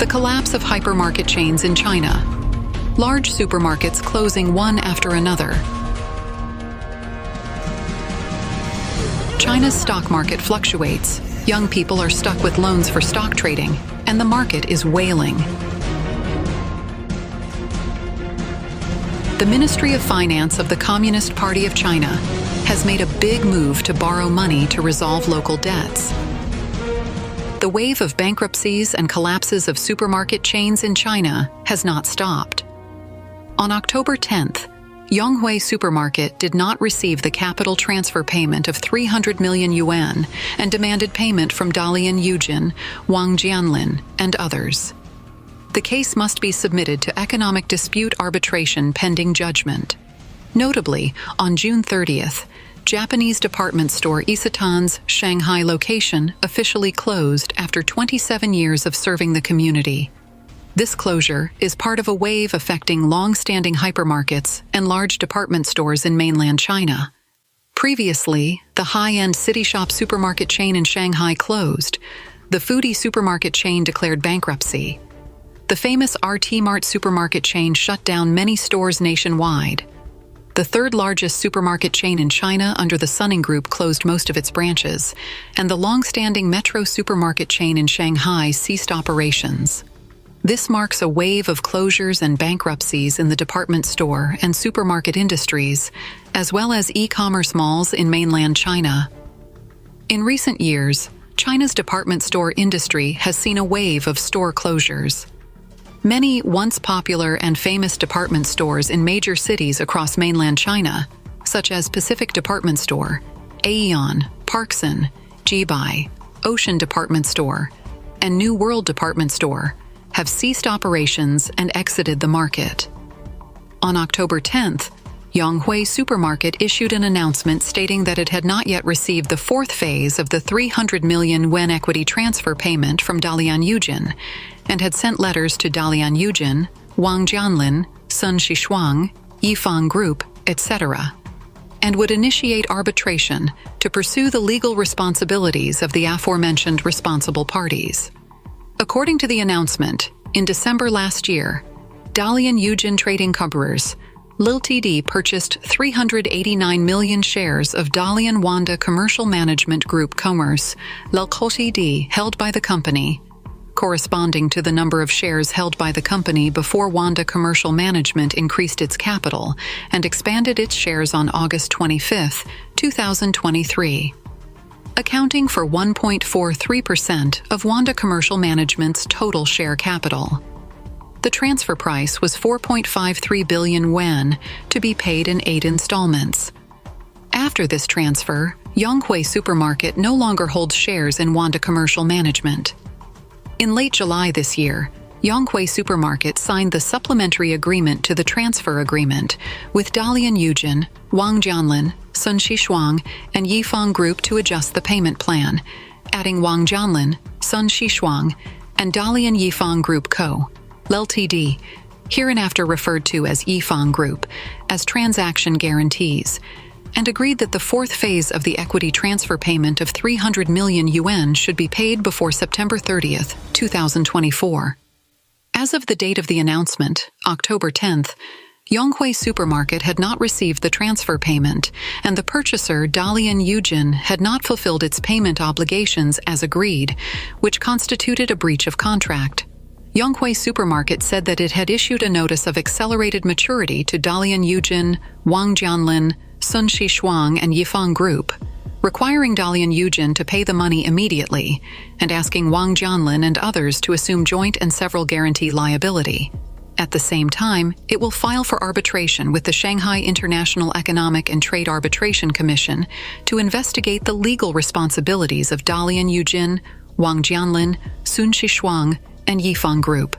The collapse of hypermarket chains in China. Large supermarkets closing one after another. China's stock market fluctuates. Young people are stuck with loans for stock trading, and the market is wailing. The Ministry of Finance of the Communist Party of China has made a big move to borrow money to resolve local debts. The wave of bankruptcies and collapses of supermarket chains in China has not stopped. On October 10th, Yonghui Supermarket did not receive the capital transfer payment of 300 million yuan and demanded payment from Dalian Yujin, Wang Jianlin, and others. The case must be submitted to economic dispute arbitration pending judgment. Notably, on June 30th, Japanese department store Isetan's Shanghai location officially closed after 27 years of serving the community. This closure is part of a wave affecting long-standing hypermarkets and large department stores in mainland China. Previously, the high-end City Shop supermarket chain in Shanghai closed. The foodie supermarket chain declared bankruptcy. The famous RT Mart supermarket chain shut down many stores nationwide. The third largest supermarket chain in China under the Suning Group closed most of its branches, and the long-standing Metro supermarket chain in Shanghai ceased operations. This marks a wave of closures and bankruptcies in the department store and supermarket industries, as well as e-commerce malls in mainland China. In recent years, China's department store industry has seen a wave of store closures. Many once popular and famous department stores in major cities across mainland China, such as Pacific Department Store, Aeon, Parkson, Jibai, Ocean Department Store, and New World Department Store, have ceased operations and exited the market. On October 10th, Yonghui Supermarket issued an announcement stating that it had not yet received the fourth phase of the 300 million yuan equity transfer payment from Dalian Yujin, and had sent letters to Dalian Yujin, Wang Jianlin, Sun Xishuang, Yifang Group, etc., and would initiate arbitration to pursue the legal responsibilities of the aforementioned responsible parties. According to the announcement, in December last year, Dalian Yujin Trading Companies Ltd purchased 389 million shares of Dalian Wanda Commercial Management Group Commerce Ltd held by the company, corresponding to the number of shares held by the company before Wanda Commercial Management increased its capital and expanded its shares on August 25, 2023. Accounting for 1.43% of Wanda Commercial Management's total share capital. The transfer price was 4.53 billion yuan to be paid in 8 installments. After this transfer, Yonghui Supermarket no longer holds shares in Wanda Commercial Management. In late July this year, Yonghui Supermarket signed the supplementary agreement to the transfer agreement with Dalian Yujin, Wang Jianlin, Sun Xishuang, and Yifang Group to adjust the payment plan, adding Wang Jianlin, Sun Xishuang, and Dalian Yifang Group Co. Ltd, hereinafter referred to as Yifang Group, as transaction guarantees, and agreed that the fourth phase of the equity transfer payment of 300 million yuan should be paid before September 30th, 2024. As of the date of the announcement, October 10th, Yonghui Supermarket had not received the transfer payment, and the purchaser, Dalian Yujin, had not fulfilled its payment obligations as agreed, which constituted a breach of contract. Yonghui Supermarket said that it had issued a notice of accelerated maturity to Dalian Yujin, Wang Jianlin, Sun Xishuang, and Yifang Group, requiring Dalian Yujin to pay the money immediately and asking Wang Jianlin and others to assume joint and several guarantee liability. At the same time, it will file for arbitration with the Shanghai International Economic and Trade Arbitration Commission to investigate the legal responsibilities of Dalian Yujin, Wang Jianlin, Sun Xishuang, and Yifang Group.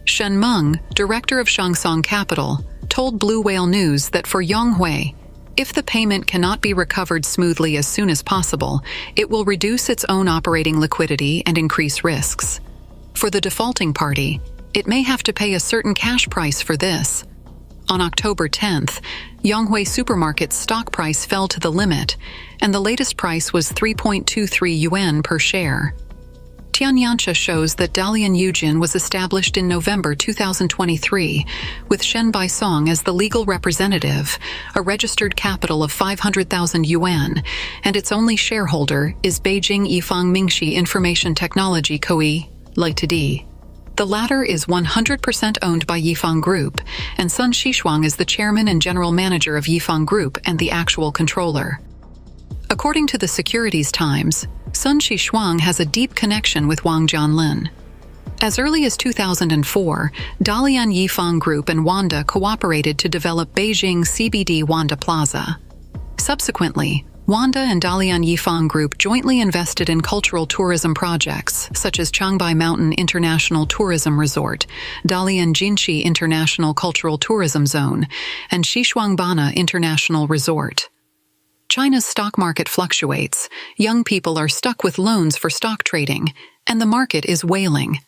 Shen Meng, director of Shangsong Capital, told Blue Whale News that for Yonghui, if the payment cannot be recovered smoothly as soon as possible, it will reduce its own operating liquidity and increase risks. For the defaulting party, it may have to pay a certain cash price for this. On October 10th, Yonghui Supermarket's stock price fell to the limit, and the latest price was 3.23 yuan per share. Tianyancha shows that Dalian Yujin was established in November 2023, with Shen Baisong as the legal representative, a registered capital of 500,000 yuan, and its only shareholder is Beijing Yifang Mingxi Information Technology Co., Ltd. The latter is 100% owned by Yifang Group, and Sun Xishuang is the chairman and general manager of Yifang Group and the actual controller. According to the Securities Times, Sun Xishuang has a deep connection with Wang Jianlin. As early as 2004, Dalian Yifang Group and Wanda cooperated to develop Beijing CBD Wanda Plaza. Subsequently, Wanda and Dalian Yifang Group jointly invested in cultural tourism projects such as Changbai Mountain International Tourism Resort, Dalian Jinshi International Cultural Tourism Zone, and Xishuangbana International Resort. China's stock market fluctuates, young people are stuck with loans for stock trading, and the market is wailing.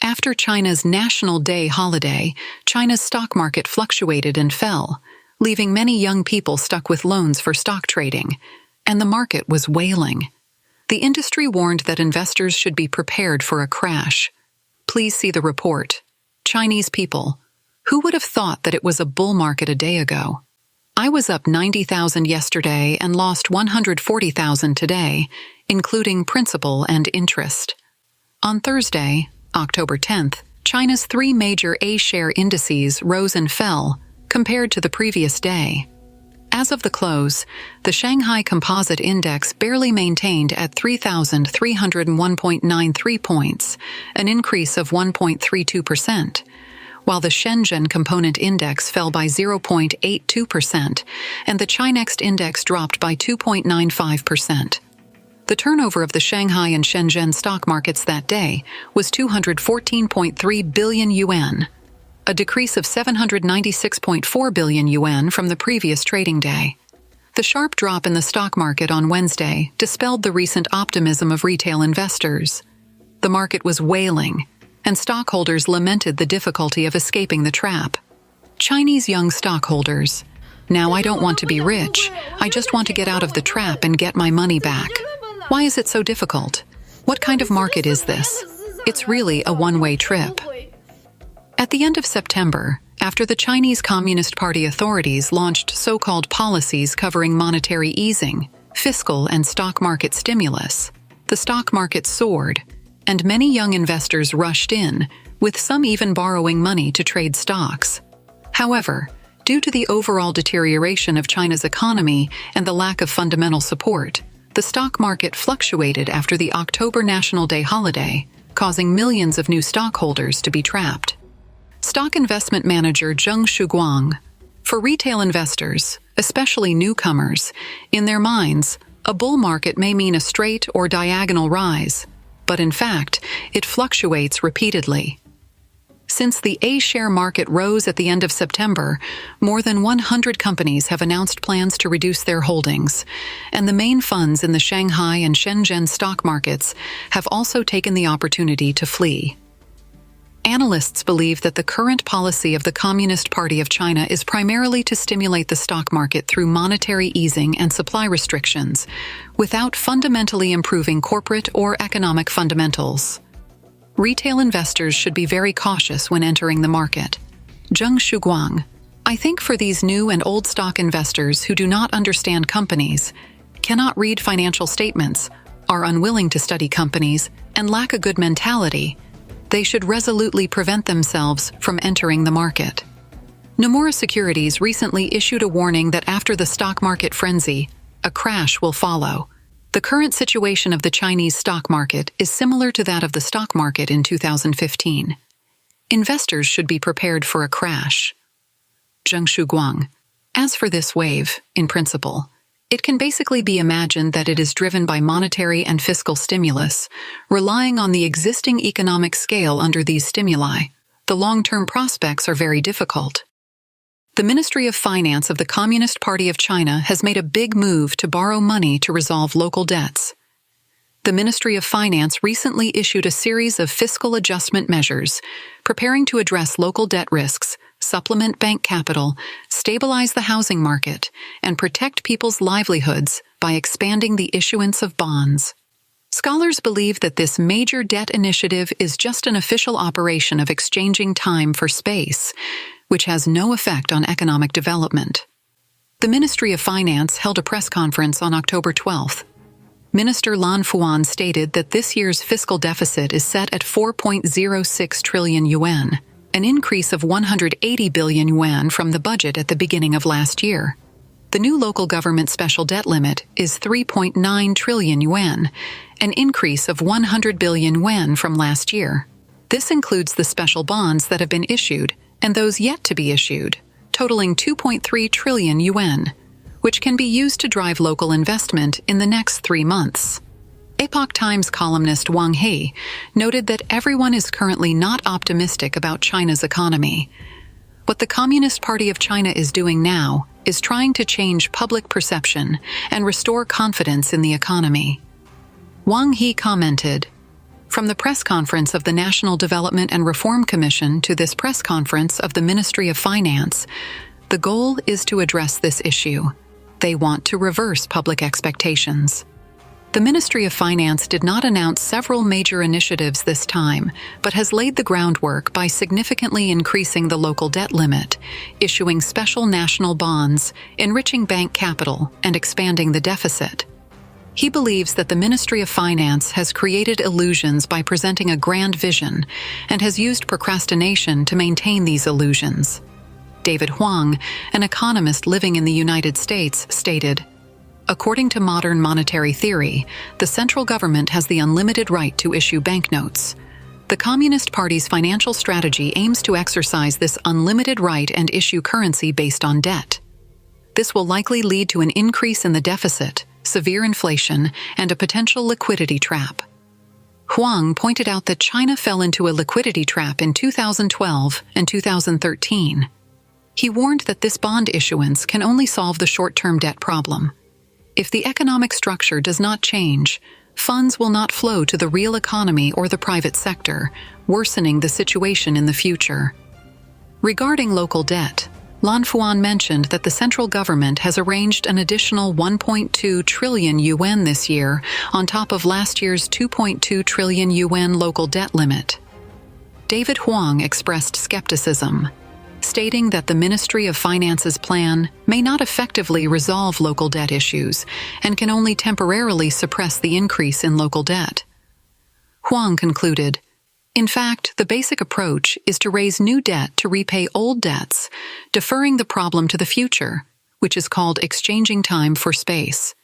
After China's National Day holiday, China's stock market fluctuated and fell, leaving many young people stuck with loans for stock trading, and the market was wailing. The industry warned that investors should be prepared for a crash. Please see the report. Chinese people. Who would have thought that it was a bull market a day ago? I was up 90,000 yesterday and lost 140,000 today, including principal and interest. On Thursday, October 10th, China's 3 major A-share indices rose and fell compared to the previous day. As of the close, the Shanghai Composite Index barely maintained at 3,301.93 points, an increase of 1.32%. While the Shenzhen Component Index fell by 0.82% and the Chinext Index dropped by 2.95%. The turnover of the Shanghai and Shenzhen stock markets that day was 214.3 billion yuan, a decrease of 796.4 billion yuan from the previous trading day. The sharp drop in the stock market on Wednesday dispelled the recent optimism of retail investors. The market was wailing, and stockholders lamented the difficulty of escaping the trap. Chinese young stockholders. Now I don't want to be rich, I just want to get out of the trap and get my money back. Why is it so difficult? What kind of market is this? It's really a one-way trip. At the end of September, after the Chinese Communist Party authorities launched so-called policies covering monetary easing, fiscal and stock market stimulus, the stock market soared, and many young investors rushed in, with some even borrowing money to trade stocks. However, due to the overall deterioration of China's economy and the lack of fundamental support, the stock market fluctuated after the October National Day holiday, causing millions of new stockholders to be trapped. Stock investment manager Zheng Shuguang. For retail investors, especially newcomers, in their minds, a bull market may mean a straight or diagonal rise, but in fact, it fluctuates repeatedly. Since the A-share market rose at the end of September, more than 100 companies have announced plans to reduce their holdings, and the main funds in the Shanghai and Shenzhen stock markets have also taken the opportunity to flee. Analysts believe that the current policy of the Communist Party of China is primarily to stimulate the stock market through monetary easing and supply restrictions, without fundamentally improving corporate or economic fundamentals. Retail investors should be very cautious when entering the market. Zheng Shuguang. I think for these new and old stock investors who do not understand companies, cannot read financial statements, are unwilling to study companies, and lack a good mentality, they should resolutely prevent themselves from entering the market. Nomura Securities recently issued a warning that after the stock market frenzy, a crash will follow. The current situation of the Chinese stock market is similar to that of the stock market in 2015. Investors should be prepared for a crash. Zheng Shuguang. As for this wave, in principle, it can basically be imagined that it is driven by monetary and fiscal stimulus, relying on the existing economic scale under these stimuli. The long-term prospects are very difficult. The Ministry of Finance of the Communist Party of China has made a big move to borrow money to resolve local debts. The Ministry of Finance recently issued a series of fiscal adjustment measures, preparing to address local debt risks, supplement bank capital, stabilize the housing market, and protect people's livelihoods by expanding the issuance of bonds. Scholars believe that this major debt initiative is just an official operation of exchanging time for space, which has no effect on economic development. The Ministry of Finance held a press conference on October 12th. Minister Lan Fuan stated that this year's fiscal deficit is set at 4.06 trillion yuan, an increase of 180 billion yuan from the budget at the beginning of last year. The new local government special debt limit is 3.9 trillion yuan, an increase of 100 billion yuan from last year. This includes the special bonds that have been issued and those yet to be issued, totaling 2.3 trillion yuan, which can be used to drive local investment in the next 3 months. Epoch Times columnist Wang He noted that everyone is currently not optimistic about China's economy. What the Communist Party of China is doing now is trying to change public perception and restore confidence in the economy. Wang He commented, "From the press conference of the National Development and Reform Commission to this press conference of the Ministry of Finance, the goal is to address this issue. They want to reverse public expectations." The Ministry of Finance did not announce several major initiatives this time, but has laid the groundwork by significantly increasing the local debt limit, issuing special national bonds, enriching bank capital, and expanding the deficit. He believes that the Ministry of Finance has created illusions by presenting a grand vision and has used procrastination to maintain these illusions. David Huang, an economist living in the United States, stated, "According to modern monetary theory, the central government has the unlimited right to issue banknotes. The Communist Party's financial strategy aims to exercise this unlimited right and issue currency based on debt. This will likely lead to an increase in the deficit, severe inflation, and a potential liquidity trap." Huang pointed out that China fell into a liquidity trap in 2012 and 2013. He warned that this bond issuance can only solve the short-term debt problem. If the economic structure does not change, funds will not flow to the real economy or the private sector, worsening the situation in the future. Regarding local debt, Lan Fuan mentioned that the central government has arranged an additional 1.2 trillion yuan this year on top of last year's 2.2 trillion yuan local debt limit. David Huang expressed skepticism, stating that the Ministry of Finance's plan may not effectively resolve local debt issues and can only temporarily suppress the increase in local debt. Huang concluded, "In fact, the basic approach is to raise new debt to repay old debts, deferring the problem to the future, which is called exchanging time for space.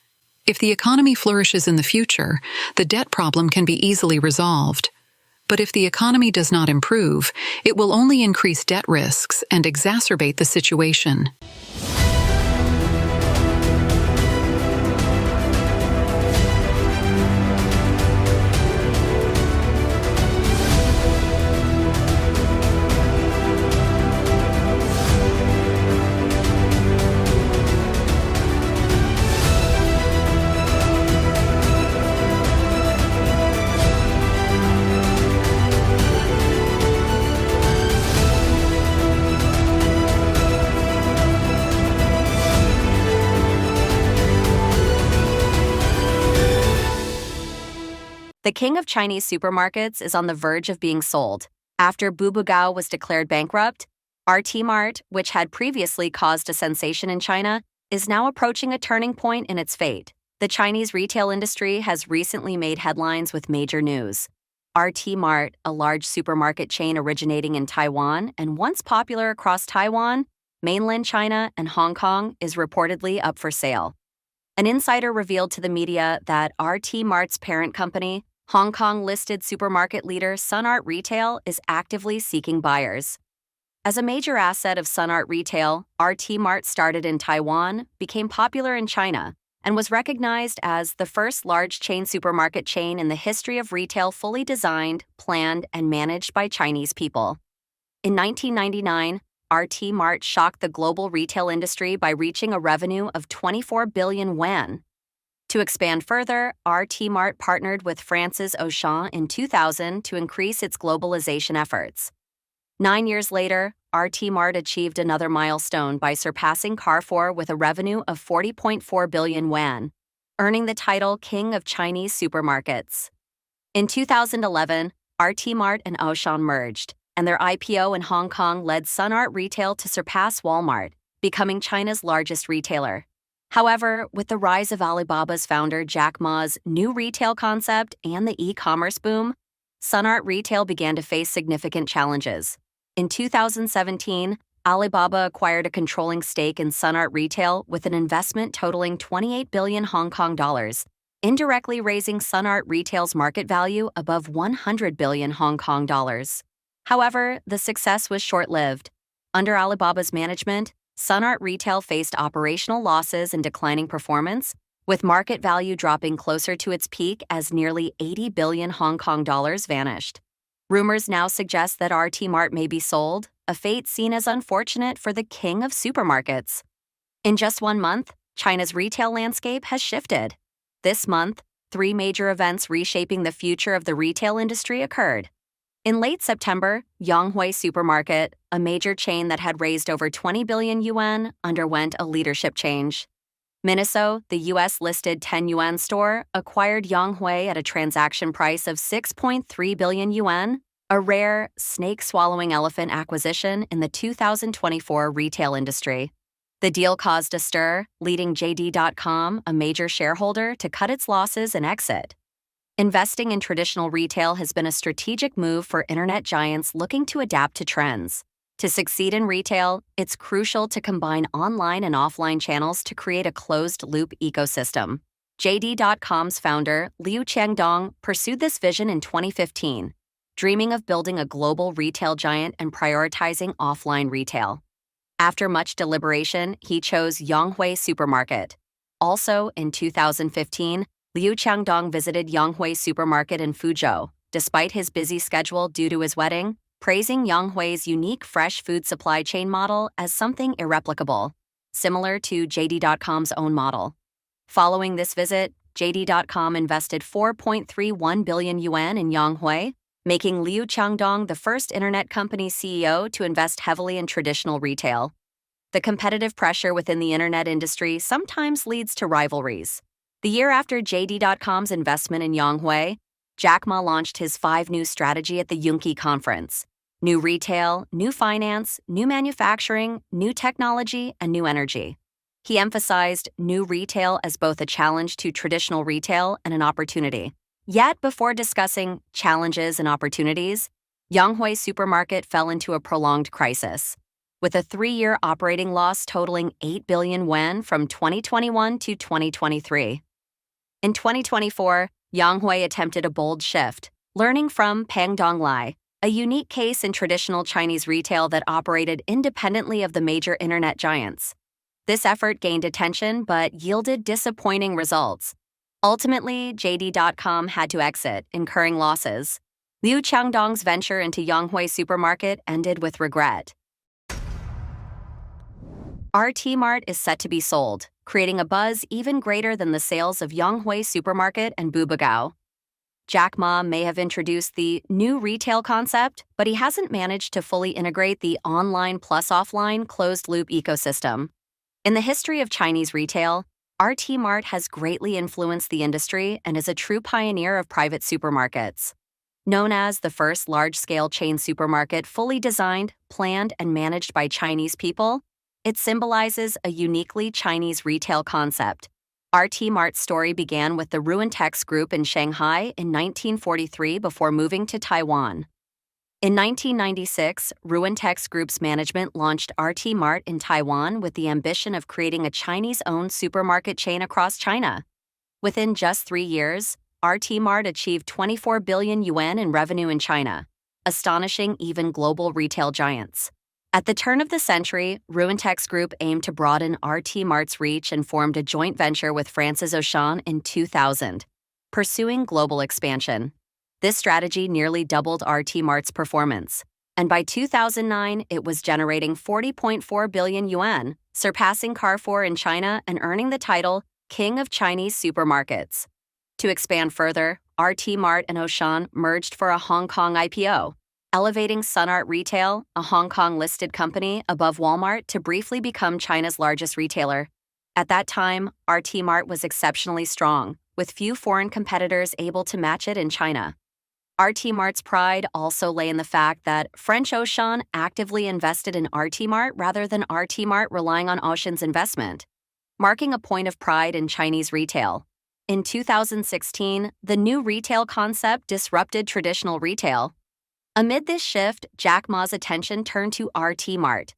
If the economy flourishes in the future, the debt problem can be easily resolved. But if the economy does not improve, it will only increase debt risks and exacerbate the situation." The king of Chinese supermarkets is on the verge of being sold. After Bubugao was declared bankrupt, RT Mart, which had previously caused a sensation in China, is now approaching a turning point in its fate. The Chinese retail industry has recently made headlines with major news. RT Mart, a large supermarket chain originating in Taiwan and once popular across Taiwan, mainland China, and Hong Kong, is reportedly up for sale. An insider revealed to the media that RT Mart's parent company, Hong Kong-listed supermarket leader Sun Art Retail, is actively seeking buyers. As a major asset of Sun Art Retail, RT Mart started in Taiwan, became popular in China, and was recognized as the first large chain supermarket chain in the history of retail fully designed, planned, and managed by Chinese people. In 1999, RT Mart shocked the global retail industry by reaching a revenue of 24 billion yuan. To expand further, RT Mart partnered with France's Auchan in 2000 to increase its globalization efforts. 9 years later, RT Mart achieved another milestone by surpassing Carrefour with a revenue of 40.4 billion yuan. earning the title King of Chinese Supermarkets. In 2011, RT Mart and Auchan merged, and their IPO in Hong Kong led Sun Art Retail to surpass Walmart, becoming China's largest retailer. However, with the rise of Alibaba's founder Jack Ma's new retail concept and the e-commerce boom, Sun Art Retail began to face significant challenges. In 2017, Alibaba acquired a controlling stake in Sun Art Retail with an investment totaling 28 billion Hong Kong dollars, indirectly raising Sun Art Retail's market value above 100 billion Hong Kong dollars. However, the success was short-lived. Under Alibaba's management, Sun Art Retail faced operational losses and declining performance, with market value dropping closer to its peak as nearly 80 billion Hong Kong dollars vanished. Rumors now suggest that RT Mart may be sold, a fate seen as unfortunate for the king of supermarkets. In just 1 month, China's retail landscape has shifted. This month, 3 major events reshaping the future of the retail industry occurred. In late September, Yonghui Supermarket, a major chain that had raised over 20 billion yuan, underwent a leadership change. Miniso, the US-listed 10 yuan store, acquired Yonghui at a transaction price of 6.3 billion yuan, a rare, snake-swallowing elephant acquisition in the 2024 retail industry. The deal caused a stir, leading JD.com, a major shareholder, to cut its losses and exit. Investing in traditional retail has been a strategic move for internet giants looking to adapt to trends. To succeed in retail, it's crucial to combine online and offline channels to create a closed-loop ecosystem. JD.com's founder, Liu Qiangdong, pursued this vision in 2015, dreaming of building a global retail giant and prioritizing offline retail. After much deliberation, he chose Yonghui Supermarket. Also, in 2015, Liu Qiangdong visited Yonghui Supermarket in Fuzhou, despite his busy schedule due to his wedding, praising Yonghui's unique fresh food supply chain model as something irreplicable, similar to JD.com's own model. Following this visit, JD.com invested 4.31 billion yuan in Yonghui, making Liu Qiangdong the first internet company CEO to invest heavily in traditional retail. The competitive pressure within the internet industry sometimes leads to rivalries. The year after JD.com's investment in Yonghui, Jack Ma launched his 5 New strategy at the Yunqi Conference. New retail, new finance, new manufacturing, new technology, and new energy. He emphasized new retail as both a challenge to traditional retail and an opportunity. Yet, before discussing challenges and opportunities, Yonghui Supermarket fell into a prolonged crisis, with a 3-year operating loss totaling 8 billion yuan from 2021 to 2023. In 2024, Yonghui attempted a bold shift, learning from Pang Donglai, a unique case in traditional Chinese retail that operated independently of the major internet giants. This effort gained attention but yielded disappointing results. Ultimately, JD.com had to exit, incurring losses. Liu Qiangdong's venture into Yonghui Supermarket ended with regret. RT Mart is set to be sold, creating a buzz even greater than the sales of Yonghui Supermarket and Bubugao. Jack Ma may have introduced the new retail concept, but he hasn't managed to fully integrate the online plus offline closed-loop ecosystem. In the history of Chinese retail, RT Mart has greatly influenced the industry and is a true pioneer of private supermarkets. Known as the first large-scale chain supermarket fully designed, planned, and managed by Chinese people, it symbolizes a uniquely Chinese retail concept. RT Mart's story began with the Ruintex Group in Shanghai in 1943 before moving to Taiwan. In 1996, Ruintex Group's management launched RT Mart in Taiwan with the ambition of creating a Chinese-owned supermarket chain across China. Within just 3 years, RT Mart achieved 24 billion yuan in revenue in China, astonishing even global retail giants. At the turn of the century, Ruintex Group aimed to broaden RT Mart's reach and formed a joint venture with France's Auchan in 2000, pursuing global expansion. This strategy nearly doubled RT Mart's performance, and by 2009, it was generating 40.4 billion yuan, surpassing Carrefour in China and earning the title King of Chinese Supermarkets. To expand further, RT Mart and Auchan merged for a Hong Kong IPO, elevating Sun Art Retail, a Hong Kong-listed company, above Walmart to briefly become China's largest retailer. At that time, RT Mart was exceptionally strong, with few foreign competitors able to match it in China. RT Mart's pride also lay in the fact that French Auchan actively invested in RT Mart rather than RT Mart relying on Auchan's investment, marking a point of pride in Chinese retail. In 2016, the new retail concept disrupted traditional retail. Amid this shift, Jack Ma's attention turned to RT Mart.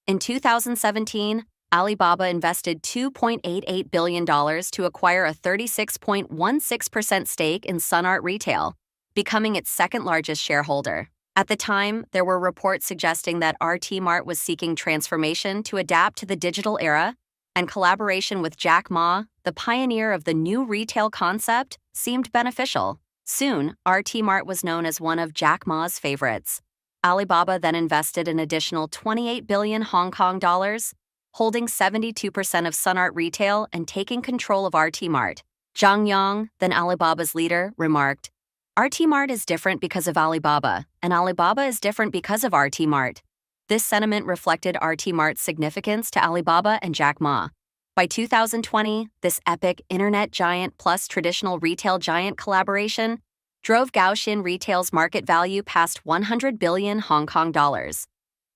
In 2017, Alibaba invested $2.88 billion to acquire a 36.16% stake in Sun Art Retail, becoming its second-largest shareholder. At the time, there were reports suggesting that RT Mart was seeking transformation to adapt to the digital era, and collaboration with Jack Ma, the pioneer of the new retail concept, seemed beneficial. Soon, RT Mart was known as one of Jack Ma's favorites. Alibaba then invested an additional 28 billion Hong Kong dollars, holding 72% of Sun Art Retail and taking control of RT Mart. Zhang Yang, then Alibaba's leader, remarked, "RT Mart is different because of Alibaba, and Alibaba is different because of RT Mart." This sentiment reflected RT Mart's significance to Alibaba and Jack Ma. By 2020, this epic internet giant plus traditional retail giant collaboration drove Gaussian Retail's market value past 100 billion Hong Kong dollars.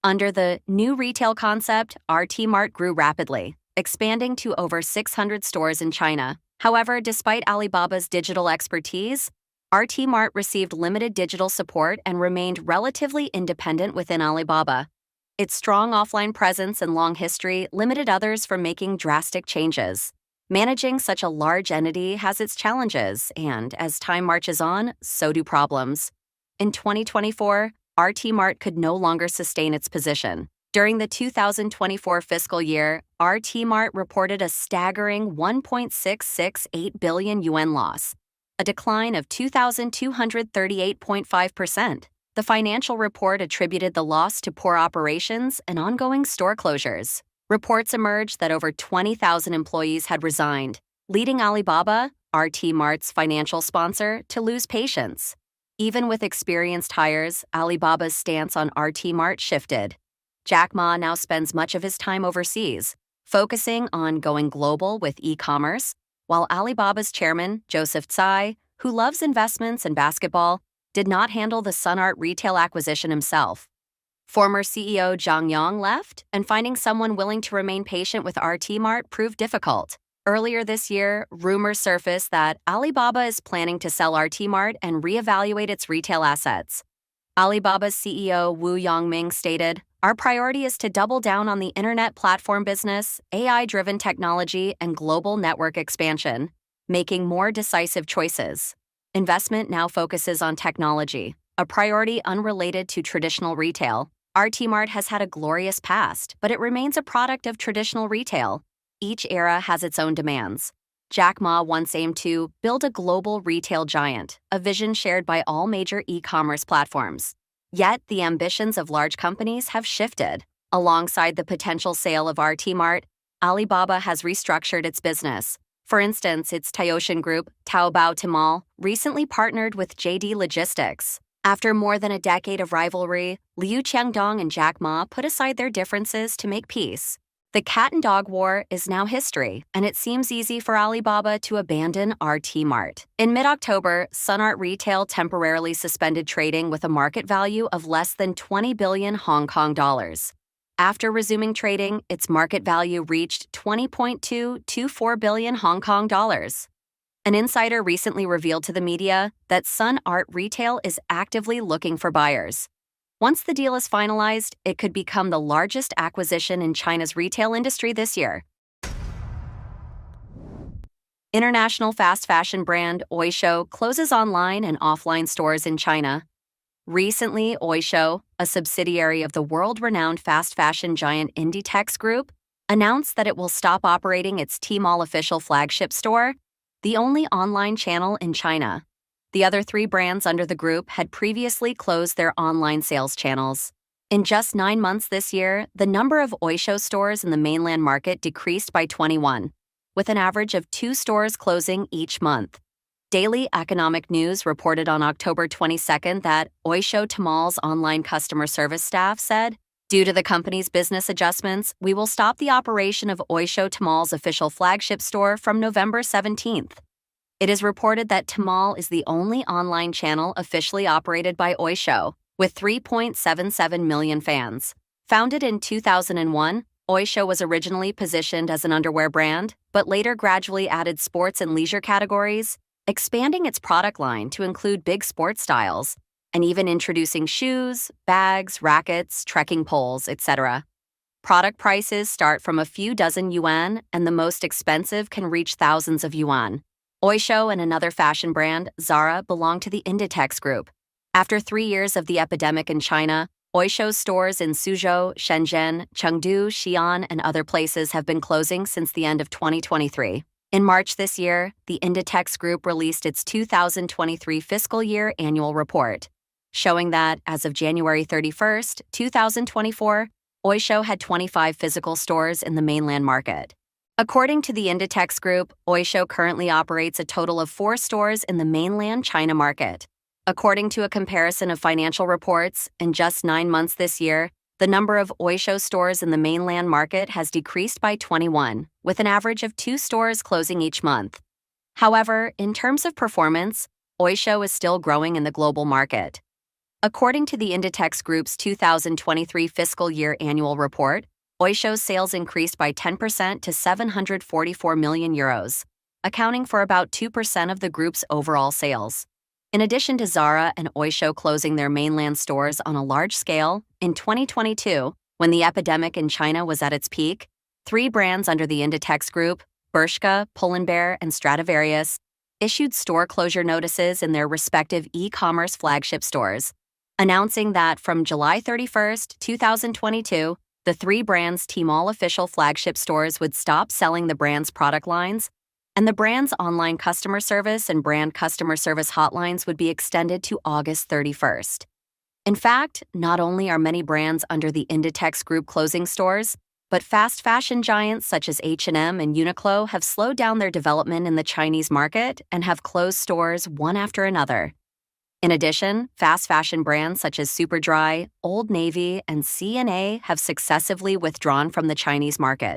Under the new retail concept, RT Mart grew rapidly, expanding to over 600 stores in China. However, despite Alibaba's digital expertise, RT Mart received limited digital support and remained relatively independent within Alibaba. Its strong offline presence and long history limited others from making drastic changes. Managing such a large entity has its challenges, and as time marches on, so do problems. In 2024, RT Mart could no longer sustain its position. During the 2024 fiscal year, RT Mart reported a staggering 1.668 billion yuan loss, a decline of 2,238.5%. The financial report attributed the loss to poor operations and ongoing store closures. Reports emerged that over 20,000 employees had resigned, leading Alibaba, RT Mart's financial sponsor, to lose patience. Even with experienced hires, Alibaba's stance on RT Mart shifted. Jack Ma now spends much of his time overseas, focusing on going global with e-commerce, while Alibaba's chairman, Joseph Tsai, who loves investments and basketball, did not handle the Sun Art Retail acquisition himself. Former CEO Zhang Yang left, and finding someone willing to remain patient with RT Mart proved difficult. Earlier this year, rumors surfaced that Alibaba is planning to sell RT Mart and reevaluate its retail assets. Alibaba's CEO Wu Yongming stated, "Our priority is to double down on the internet platform business, AI-driven technology, and global network expansion, making more decisive choices. Investment now focuses on technology, a priority unrelated to traditional retail. RT Mart has had a glorious past, but it remains a product of traditional retail. Each era has its own demands." Jack Ma once aimed to build a global retail giant, a vision shared by all major e-commerce platforms. Yet, the ambitions of large companies have shifted. Alongside the potential sale of RT Mart, Alibaba has restructured its business. For instance, its Taocean group, Taobao Tmall, recently partnered with JD Logistics. After more than a decade of rivalry, Liu Qiangdong and Jack Ma put aside their differences to make peace. The cat-and-dog war is now history, and it seems easy for Alibaba to abandon RT Mart. In mid-October, Sun Art Retail temporarily suspended trading with a market value of less than 20 billion Hong Kong dollars. After resuming trading, its market value reached 20.224 billion Hong Kong dollars. An insider recently revealed to the media that Sun Art Retail is actively looking for buyers. Once the deal is finalized, it could become the largest acquisition in China's retail industry this year. International fast fashion brand Oysho closes online and offline stores in China. Recently, Oysho, a subsidiary of the world-renowned fast fashion giant Inditex Group, announced that it will stop operating its Tmall official flagship store, the only online channel in China. The other three brands under the group had previously closed their online sales channels. In just 9 months this year, the number of Oysho stores in the mainland market decreased by 21, with an average of 2 stores closing each month. Daily Economic News reported on October 22nd that Oysho Tmall's online customer service staff said, Due to the company's business adjustments, we will stop the operation of Oysho Tmall's official flagship store from November 17th. It is reported that Tmall is the only online channel officially operated by Oysho, with 3.77 million fans. Founded in 2001, Oysho was originally positioned as an underwear brand, but later gradually added sports and leisure categories, expanding its product line to include big sports styles, and even introducing shoes, bags, rackets, trekking poles, etc. Product prices start from a few dozen yuan, and the most expensive can reach thousands of yuan. Oysho and another fashion brand, Zara, belong to the Inditex Group. After 3 years of the epidemic in China, Oysho's stores in Suzhou, Shenzhen, Chengdu, Xi'an, and other places have been closing since the end of 2023. In March this year, the Inditex Group released its 2023 fiscal year annual report, showing that, as of January 31st, 2024, Oysho had 25 physical stores in the mainland market. According to the Inditex Group, Oysho currently operates a total of 4 stores in the mainland China market. According to a comparison of financial reports, in just 9 months this year, the number of Oysho stores in the mainland market has decreased by 21, with an average of 2 stores closing each month. However, in terms of performance, Oysho is still growing in the global market. According to the Inditex Group's 2023 fiscal year annual report, Oysho's sales increased by 10% to 744 million euros, accounting for about 2% of the group's overall sales. In addition to Zara and Oysho closing their mainland stores on a large scale, in 2022, when the epidemic in China was at its peak, 3 brands under the Inditex Group, Bershka, Pull&Bear, and Stradivarius, issued store closure notices in their respective e-commerce flagship stores, announcing that from July 31st, 2022, the 3 brands' Tmall official flagship stores would stop selling the brand's product lines, and the brand's online customer service and brand customer service hotlines would be extended to August 31st. In fact, not only are many brands under the Inditex Group closing stores, but fast fashion giants such as H&M and Uniqlo have slowed down their development in the Chinese market and have closed stores one after another. In addition, fast fashion brands such as Superdry, Old Navy, and C&A have successively withdrawn from the Chinese market.